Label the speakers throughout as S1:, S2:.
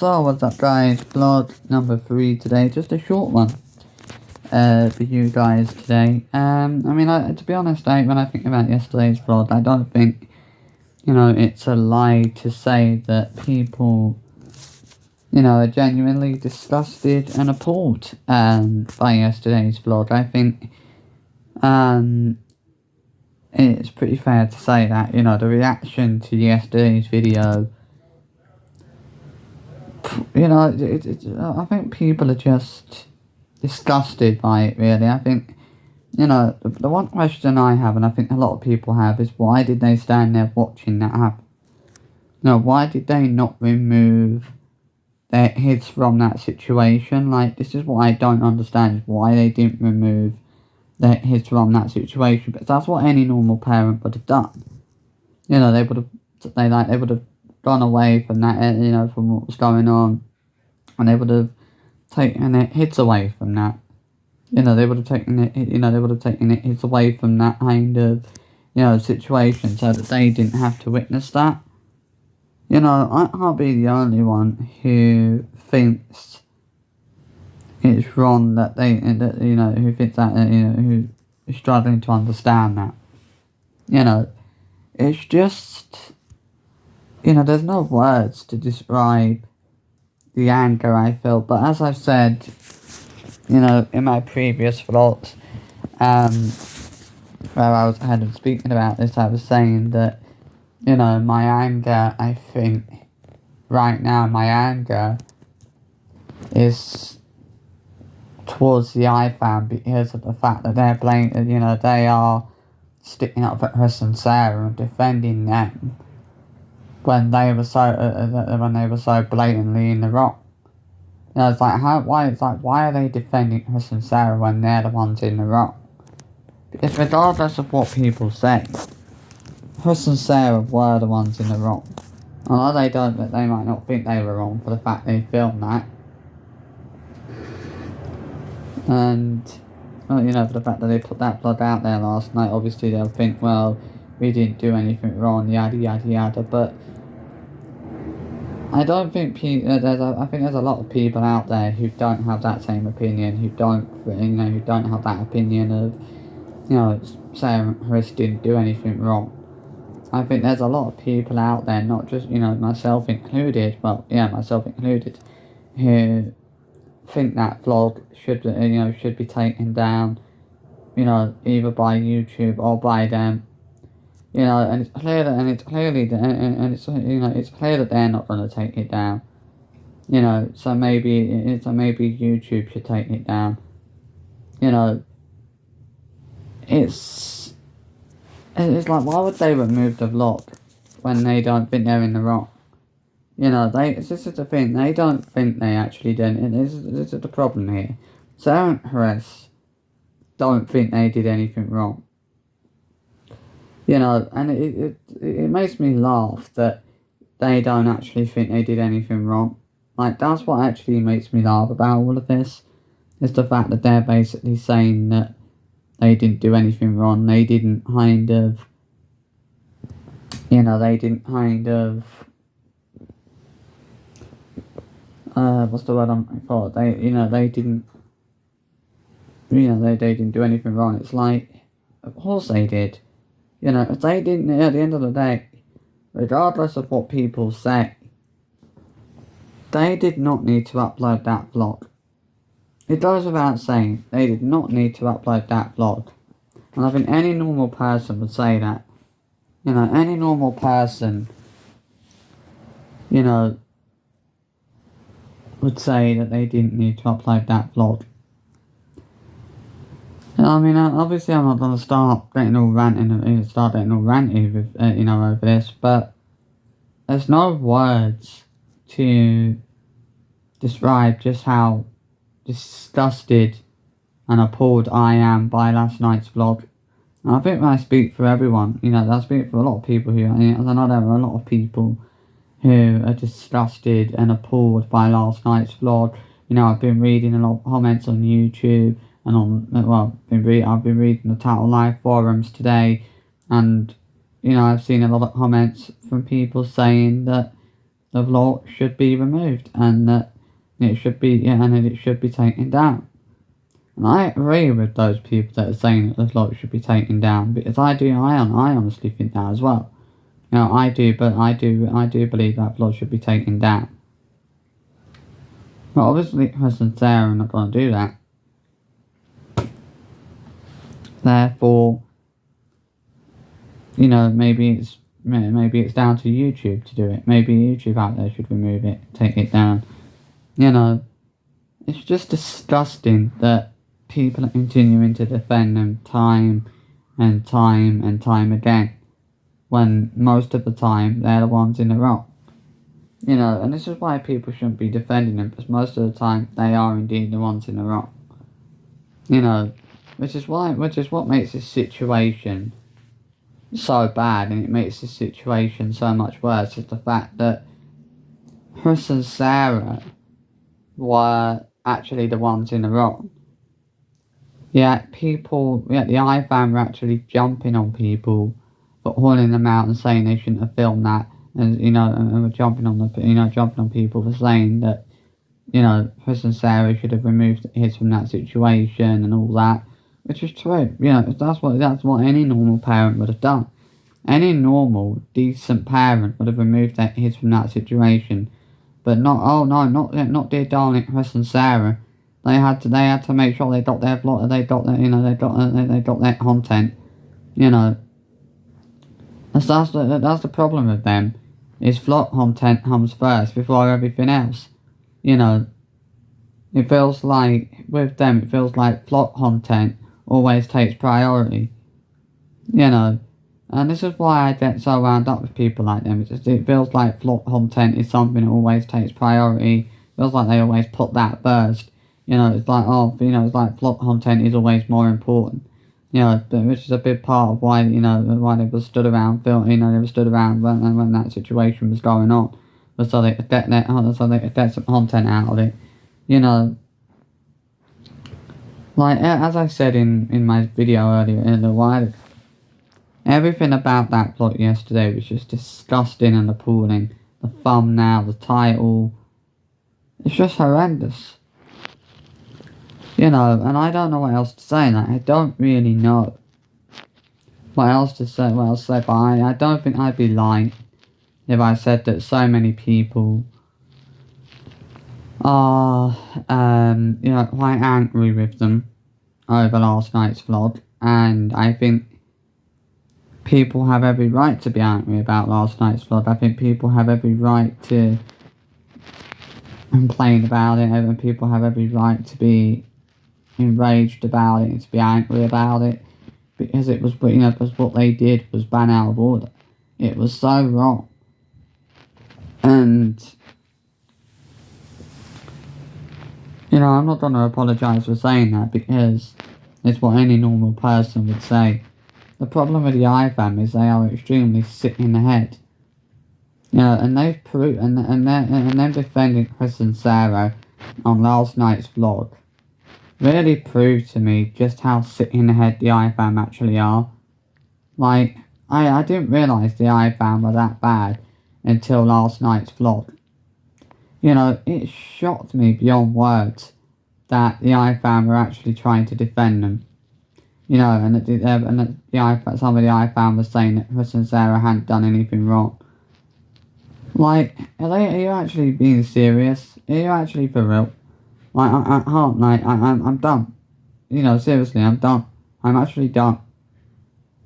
S1: So what's up guys, vlog number 3 today, just a short one for you guys today. To be honest, when I think about yesterday's vlog, I don't think, it's a lie to say that people, are genuinely disgusted and appalled by yesterday's vlog. I think it's pretty fair to say that, the reaction to yesterday's video, I think people are just disgusted by it, really. I think, the one question I have, and I think a lot of people have, is why did they stand there watching that happen? Why did they not remove their heads from that situation? Like, this is what I don't understand, is why they didn't remove their heads from that situation. But that's what any normal parent would have done. They would have gone away from that, from what was going on, and they would have taken their heads away from that. They would have taken their heads away from that kind of, situation, so that they didn't have to witness that. I can't be the only one who thinks it's wrong that who thinks that, who is struggling to understand that. It's just, there's no words to describe the anger I felt. But as I've said, in my previous vlogs, where I was kind of speaking about this, I was saying that, my anger, I think, right now, my anger is towards the iFam because of the fact that they're they are sticking up for Chris and Sarah and defending them when they were so blatantly in the wrong. It's like, why are they defending Chris and Sarah when they're the ones in the wrong? Because regardless of what people say, Chris and Sarah were the ones in the wrong. Although they might not think they were wrong for the fact they filmed that. And, for the fact that they put that vlog out there last night, obviously they'll think, well, we didn't do anything wrong, yada yada yada. But I don't think I think there's a lot of people out there who don't have that same opinion, who don't have that opinion of, Sarah and Chris didn't do anything wrong. I think there's a lot of people out there, not just, myself included, who think that vlog should be taken down, either by YouTube or by them. And it's clear that they're not going to take it down. So maybe YouTube should take it down. It's like, why would they remove the vlog when they don't think they're in the wrong? This is the thing, they don't think they actually did it. This is the problem here. Sarah and Chris don't think they did anything wrong. And it makes me laugh that they don't actually think they did anything wrong. Like, that's what actually makes me laugh about all of this, is the fact that they're basically saying that they didn't do anything wrong. They didn't kind of, what's the word I'm looking for? They didn't do anything wrong. It's like, of course they did. If they didn't, at the end of the day, regardless of what people say, they did not need to upload that vlog. It goes without saying, they did not need to upload that vlog. And I think any normal person would say that. Any normal person, would say that they didn't need to upload that vlog. Obviously I'm not going to start getting all ranty with, over this, but there's no words to describe just how disgusted and appalled I am by last night's vlog. And I think when I speak for everyone, I speak for a lot of people who, I know there are a lot of people who are disgusted and appalled by last night's vlog. I've been reading a lot of comments on YouTube and I've been reading the Total Life forums today, and I've seen a lot of comments from people saying that the vlog should be removed, and that it should be taken down. And I agree with those people that are saying that the vlog should be taken down, because I honestly think that as well. I do believe that vlog should be taken down. But obviously Chris and Sarah are not going to do that. Therefore, maybe it's down to YouTube to do it. Maybe YouTube out there should remove it, take it down. It's just disgusting that people are continuing to defend them time and time and time again, when most of the time they're the ones in the wrong. And this is why people shouldn't be defending them, because most of the time they are indeed the ones in the wrong. Which is what makes this situation so bad, and it makes this situation so much worse, is the fact that Chris and Sarah were actually the ones in the wrong. Yet the iFam were actually jumping on people for calling them out and saying they shouldn't have filmed that, and were jumping on people for saying that, Chris and Sarah should have removed his from that situation and all that, which is true. That's what any normal parent would have done. Any normal, decent parent would have removed his from that situation, but not dear darling Chris and Sarah. They had to make sure they got their vlog, they got their content. That's the problem with them. Is vlog content comes first before everything else. It feels like with them, vlog content always takes priority. And this is why I get so wound up with people like them. It feels like vlog content is something that always takes priority. It feels like they always put that first. It's like, vlog content is always more important. Which is a big part of why, why they were stood around when that situation was going on. So they could get some content out of it. Like, as I said in my video earlier, in a while ago, everything about that vlog yesterday was just disgusting and appalling. The thumbnail, the title, it's just horrendous. And I don't know what else to say. I don't really know what else to say, but I don't think I'd be lying if I said that so many people are, quite angry with them over last night's vlog, and I think people have every right to be angry about last night's vlog. I think people have every right to complain about it, and people have every right to be enraged about it and to be angry about it, because it was, because what they did was ban out of order. It was so wrong. And I'm not going to apologise for saying that, because it's what any normal person would say. The problem with the iFam is they are extremely sick in the head. And they've proved, and them defending Chris and Sarah on last night's vlog really proved to me just how sick in the head the iFam actually are. Like, I didn't realise the iFam were that bad until last night's vlog. It shocked me beyond words that the iFam were actually trying to defend them. And that some of the iFam was saying that Chris and Sarah hadn't done anything wrong. Like, are you actually being serious? Are you actually for real? Like, I'm done. Seriously, I'm done. I'm actually done.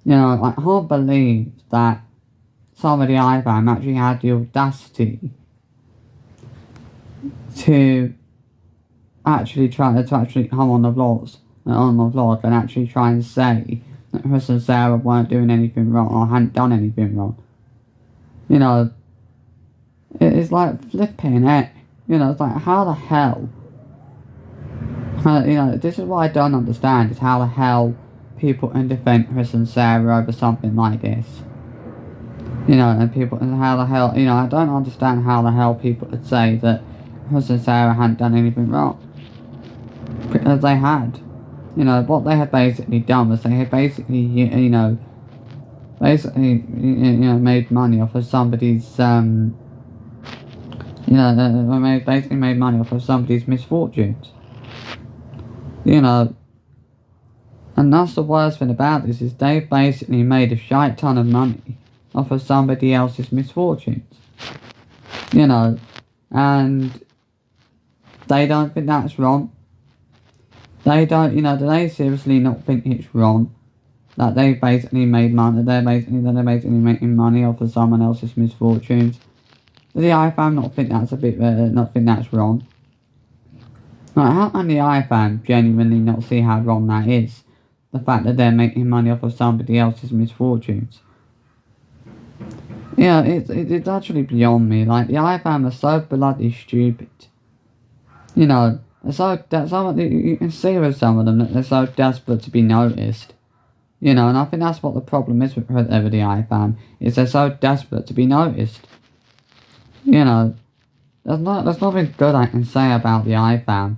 S1: I can't believe that some of the iFam actually had the audacity to actually try to come on the vlog and actually try and say that Chris and Sarah weren't doing anything wrong or hadn't done anything wrong. It's like flipping it. It's like, how the hell? This is what I don't understand, is how the hell people can defend Chris and Sarah over something like this. I don't understand how the hell people could say that Chris and Sarah hadn't done anything wrong. Because they had. What they had basically done was they had basically, made money off of somebody's, basically made money off of somebody's misfortunes. You know, and that's the worst thing about this, is they basically made a shite ton of money off of somebody else's misfortunes. You know, and they don't think that's wrong. They don't, do they seriously not think it's wrong that they basically made money, they're basically making money off of someone else's misfortunes? Does the IFAM not think that's not think that's wrong? Like, how can the IFAM genuinely not see how wrong that is? The fact that they're making money off of somebody else's misfortunes. Yeah, it's actually beyond me. Like, the IFAM are so bloody stupid. You know, you can see with some of them that they're so desperate to be noticed. You know, and I think that's what the problem is with the IFAM, is they're so desperate to be noticed. You know, there's nothing good I can say about the IFAM.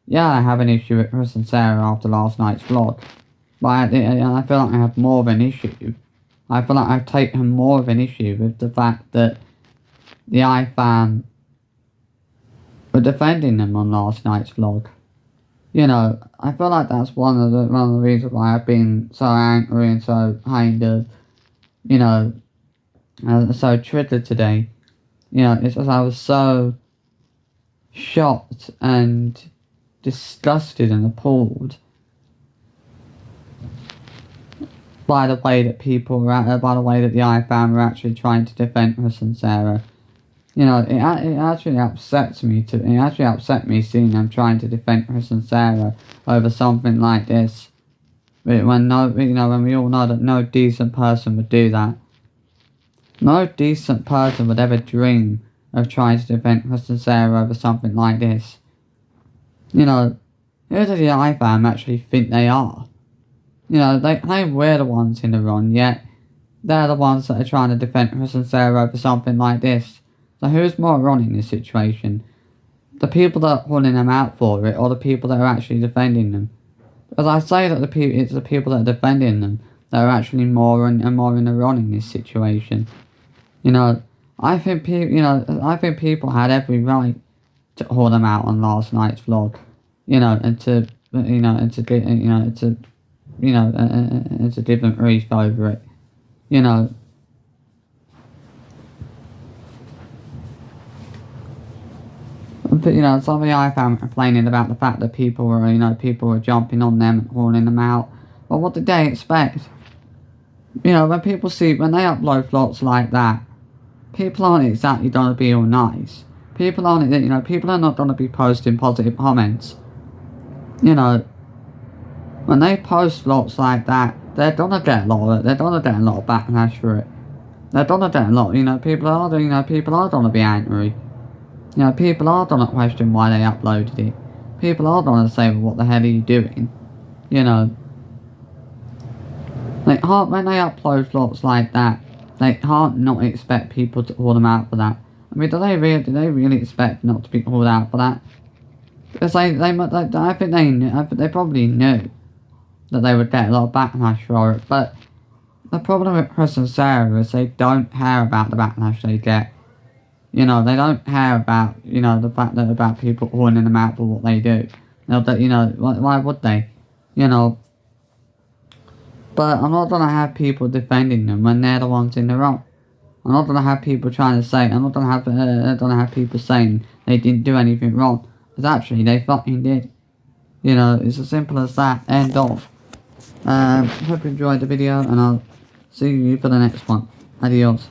S1: Yeah, I have an issue with Chris and Sarah after last night's vlog, but I feel like I have more of an issue. I feel like I've taken more of an issue with the fact that the IFAM were defending them on last night's vlog. You know, I feel like that's one of the reasons why I've been so angry and so kind of, so triggered today. You know, it's just I was so shocked and disgusted and appalled by the way that by the way that the IFAM were actually trying to defend Chris and Sarah. You know, it actually upsets me seeing them trying to defend Chris and Sarah over something like this. When we all know that no decent person would do that. No decent person would ever dream of trying to defend Chris and Sarah over something like this. You know, who does the IFAM actually think they are? You know, they were the ones in the wrong, yet they're the ones that are trying to defend Chris and Sarah over something like this. So who's more wrong in this situation? The people that are calling them out for it, or the people that are actually defending them? Because I say that it's the people that are defending them that are actually more in the wrong in this situation. You know, I think people had every right to call them out on last night's vlog. And to give them grief over it. You know. But, some of the IFAM complaining about the fact that people were jumping on them and calling them out. Well, what did they expect? When they upload vlogs like that, people aren't exactly going to be all nice. People are not going to be posting positive comments. When they post vlogs like that, they're going to get a lot of backlash for it. They're going to get a lot, people are going to be angry. People are going to question why they uploaded it. People are going to say, well, what the hell are you doing? When they upload vlogs like that, they can't not expect people to call them out for that. I mean, do they really expect not to be called out for that? Because I think they probably knew that they would get a lot of backlash for it. But the problem with Chris and Sarah is they don't care about the backlash they get. They don't care about, the fact that about people calling them out for what they do. Why would they? But I'm not going to have people defending them when they're the ones in the wrong. I'm not going to have people I'm not going to have people saying they didn't do anything wrong. Because actually, they fucking did. It's as simple as that. End of. Hope you enjoyed the video, and I'll see you for the next one. Adios.